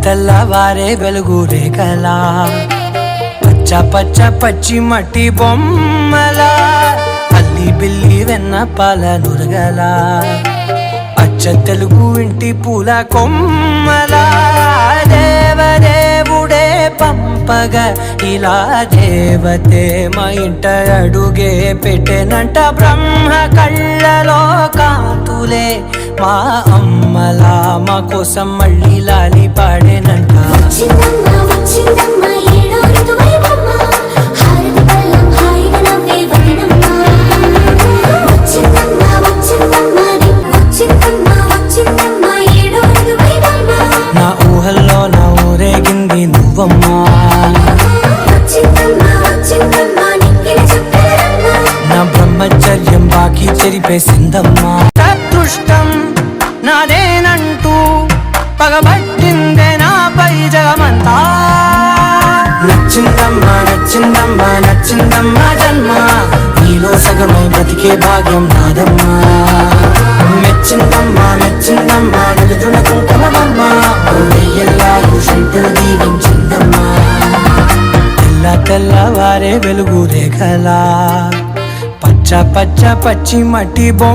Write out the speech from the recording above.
తెల్లవారే వెలుగు రేఖలా పచ్చ పచ్చ పచ్చి మట్టి బొమ్మలా అల్లి బిల్లి వెన్న పాల నురగలా అచ్చ తెలుగు ఇంటి పూల కొమ్మలా దేవదేవుడే పంపగా ఇలా దేవతే మా ఇంట అడుగే పెట్టెనంట బ్రహ్మ కళ్ళలో కాంతులే మా అమ్మలా మా కోసం మళ్ళీ లాలి పాడేనంట నా ఊహల్లో నా ఊరేగింది నువ్వమ్మా నా బ్రహ్మచర్యం బాకీ చెరిపేసిందమ్మా అదృష్టం నాదేనంటూ పగబట్టిందే నాపై జగమంతా నచ్చిందమ్మా నచ్చిందమ్మా నచ్చిందమ్మా జన్మ నీలో సగమై బ్రతికే భాగ్యం నాదమ్మా మెచ్చిందమ్మా మెచ్చిందమ్మా నిలుతున్న కుంకుమమ్మా వెయ్యల్లాగు శంకరు దీవించిందమ్మా తెల్లవారే వెలుగు రేఖలా పచ్చ పచ్చ పచ్చి మట్టి బొమ్మ